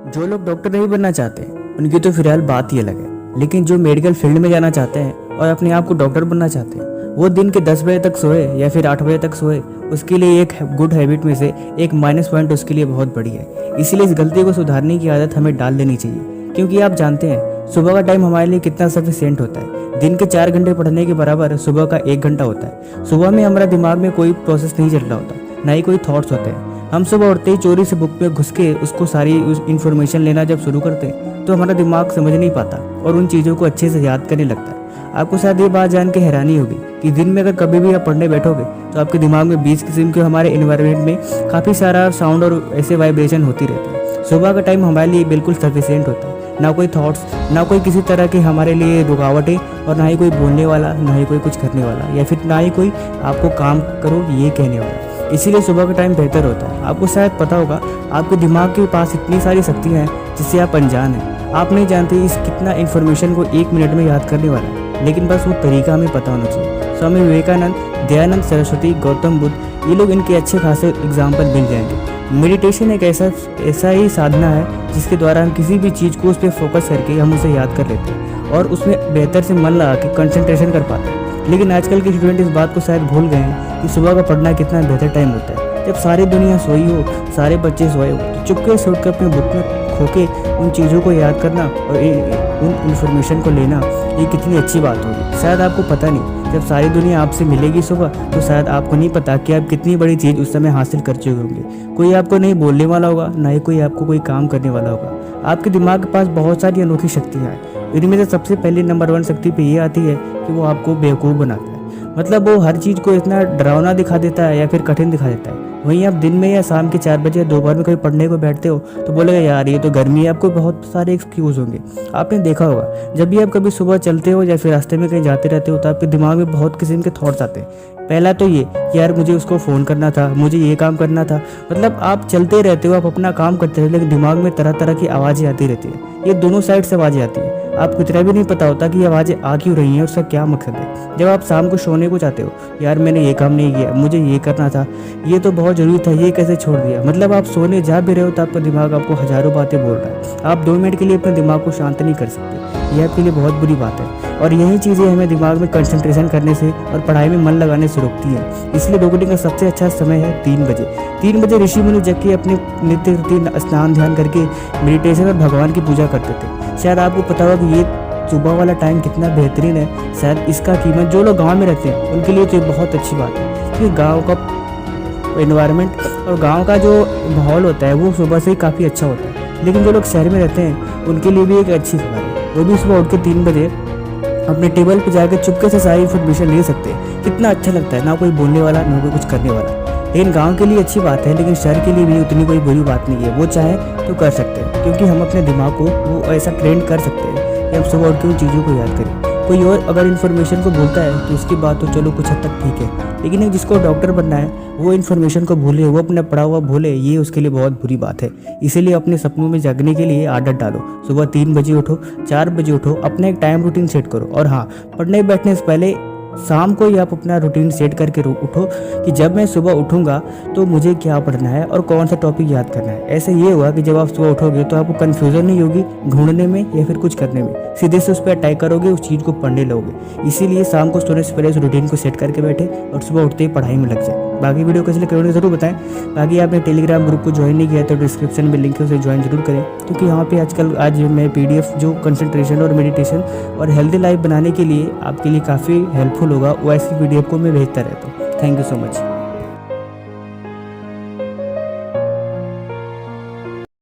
जो लोग डॉक्टर नहीं बनना चाहते उनकी तो फिलहाल बात ही अलग है, लेकिन जो मेडिकल फील्ड में जाना चाहते हैं और अपने आप को डॉक्टर बनना चाहते हैं वो दिन के 10 बजे तक सोए या फिर 8 बजे तक सोए, उसके लिए एक गुड हैबिट में से एक माइनस पॉइंट उसके लिए बहुत बड़ी है। इसीलिए इस गलती को सुधारने की आदत हमें डाल लेनी चाहिए, क्योंकि आप जानते हैं सुबह का टाइम हमारे लिए कितना सफिशिएंट होता है। दिन के 4 घंटे पढ़ने के बराबर सुबह का 1 घंटा होता है। सुबह में हमारा दिमाग में कोई प्रोसेस नहीं चल रहा होता, ना ही कोई थॉट्स होते हैं। हम सुबह उठते ही चोरी से बुक पे घुस के उसको सारी इन्फॉर्मेशन लेना जब शुरू करते हैं तो हमारा दिमाग समझ नहीं पाता और उन चीज़ों को अच्छे से याद करने लगता है। आपको शायद ये बात जान के हैरानी होगी कि दिन में अगर कभी भी आप पढ़ने बैठोगे तो आपके दिमाग में 20 किस्म के हमारे इन्वायरमेंट में काफ़ी सारा साउंड और ऐसे वाइब्रेशन होती रहती है। सुबह का टाइम हमारे लिए बिल्कुल सफिशिएंट होता है, ना कोई थॉट्स, ना कोई किसी तरह के हमारे लिए रुकावटें, और ना ही कोई बोलने वाला, ना ही कोई कुछ करने वाला, या फिर ना ही कोई आपको काम करो ये कहने वाला। इसीलिए सुबह का टाइम बेहतर होता है। आपको शायद पता होगा आपके दिमाग के पास इतनी सारी शक्तियाँ हैं जिससे आप अनजान हैं। आप नहीं जानते इस कितना इन्फॉर्मेशन को 1 मिनट में याद करने वाला है, लेकिन बस वो तरीका हमें पता होना चाहिए। स्वामी विवेकानंद, दयानंद सरस्वती, गौतम बुद्ध, ये लोग इनके अच्छे खासे एग्जाम्पल मिल जाएंगे। मेडिटेशन एक ऐसा ही साधना है जिसके द्वारा हम किसी भी चीज़ को उस पर फोकस करके हम उसे याद कर लेते हैं और उसमें बेहतर से मन लगा के कंसंट्रेशन कर पाते हैं। लेकिन आजकल के स्टूडेंट इस बात को शायद भूल गए हैं कि सुबह का पढ़ना कितना बेहतर टाइम होता है। जब सारी दुनिया सोई हो, सारे बच्चे सोए हो, तो चुपके से उठकर अपने बुक में खो के उन चीज़ों को याद करना और उन इन्फॉर्मेशन को लेना, ये कितनी अच्छी बात होगी। शायद आपको पता नहीं, जब सारी दुनिया आपसे मिलेगी सुबह तो शायद आपको नहीं पता कि आप कितनी बड़ी चीज़ उस समय हासिल कर चुके होंगे। कोई आपको नहीं बोलने वाला होगा, ना ही कोई आपको कोई काम करने वाला होगा। आपके दिमाग के पास बहुत सारी अनोखी शक्तियाँ हैं। इनमें से सबसे पहली नंबर 1 शक्ति पे ये आती है कि वो आपको बेवकूफ़ बनाता है। मतलब वो हर चीज़ को इतना डरावना दिखा देता है या फिर कठिन दिखा देता है। वहीं आप दिन में या शाम के 4 बजे या दोपहर में कभी पढ़ने को बैठते हो तो बोलेगा यार ये तो गर्मी है, आपको बहुत सारे एक्सक्यूज़ होंगे। आपने देखा होगा जब भी आप कभी सुबह चलते हो या फिर रास्ते में कहीं जाते रहते हो तो आपके दिमाग में बहुत किस्म के थॉट्स आते हैं। पहला तो ये कि यार मुझे उसको फ़ोन करना था, मुझे ये काम करना था। मतलब आप चलते रहते हो, आप अपना काम करते रहते हो, लेकिन दिमाग में तरह तरह की आवाज़ें आती रहती है। ये दोनों साइड से आवाज़ें आती हैं। आपको इतना भी नहीं पता होता कि ये आवाज़ें आ क्यों रही हैं और उसका क्या मकसद है। जब आप शाम को सोने को चाहते हो, यार मैंने ये काम नहीं किया, मुझे ये करना था, ये तो बहुत ज़रूरी था, ये कैसे छोड़ दिया। मतलब आप सोने जा भी रहे हो तो आपका दिमाग आपको हज़ारों बातें बोल रहा है। आप 2 मिनट के लिए अपने दिमाग को शांत नहीं कर सकते। यह आपके लिए बहुत बुरी बात है और यही चीज़ें हमें दिमाग में कंसंट्रेशन करने से और पढ़ाई में मन लगाने से रोकती हैं। इसलिए डॉक्टरी का सबसे अच्छा समय है 3 बजे। 3 बजे ऋषि मुनि जग के अपने नित्य रूटीन स्नान ध्यान करके मेडिटेशन और भगवान की पूजा करते थे। शायद आपको पता होगा कि ये सुबह वाला टाइम कितना बेहतरीन है। शायद इसका कीमत जो लोग गांव में रहते हैं उनके लिए तो ये बहुत अच्छी बात है, क्योंकि गांव का एनवायरनमेंट और गांव का जो माहौल होता है वो सुबह से ही काफ़ी अच्छा होता है। लेकिन जो लोग शहर में रहते हैं उनके लिए भी एक अच्छी खबर है, वो भी सुबह उठ के 3 बजे अपने टेबल पे जाकर चुपके से सारी इन्फॉर्मेशन ले सकते हैं। कितना अच्छा लगता है, ना कोई बोलने वाला, ना कोई कुछ करने वाला। लेकिन गांव के लिए अच्छी बात है, लेकिन शहर के लिए भी उतनी कोई बुरी बात नहीं है। वो चाहे तो कर सकते हैं, क्योंकि हम अपने दिमाग को वो ऐसा ट्रेंड कर सकते हैं कि हम सुबह उठ के उन चीज़ों को याद करें। कोई और अगर इन्फॉर्मेशन को भूलता है तो उसकी बात तो चलो कुछ हद तक ठीक है, लेकिन एक जिसको डॉक्टर बनना है वो इन्फॉर्मेशन को भूले, वो अपना पढ़ा हुआ भूले, ये उसके लिए बहुत बुरी बात है। इसीलिए अपने सपनों में जागने के लिए आदत डालो। सुबह 3 बजे उठो, 4 बजे उठो, अपना एक टाइम रूटीन सेट करो। और हाँ, पढ़ने बैठने से पहले शाम को ही आप अपना रूटीन सेट करके उठो कि जब मैं सुबह उठूंगा तो मुझे क्या पढ़ना है और कौन सा टॉपिक याद करना है। ऐसे ये होगा कि जब आप सुबह उठोगे तो आपको कन्फ्यूज़न नहीं होगी ढूंढने में या फिर कुछ करने में, सीधे से उस पर अटैक करोगे, उस चीज़ को पढ़ने लगोगे। इसीलिए शाम को सोने से पहले उस रूटीन को सेट करके बैठे और सुबह उठते ही पढ़ाई में लग जाए। बाकी वीडियो कैसे लगे ज़रूर बताएं। बाकी आपने टेलीग्राम ग्रुप को ज्वाइन नहीं किया तो डिस्क्रिप्शन में लिंक है, उसे ज्वाइन जरूर करें, क्योंकि यहाँ पे आज मैं PDF जो कंसंट्रेशन और मेडिटेशन और हेल्दी लाइफ बनाने के लिए आपके लिए काफ़ी हेल्पफुल होगा, वो ऐसी PDF को मैं भेजता रहता हूँ। Thank you so much.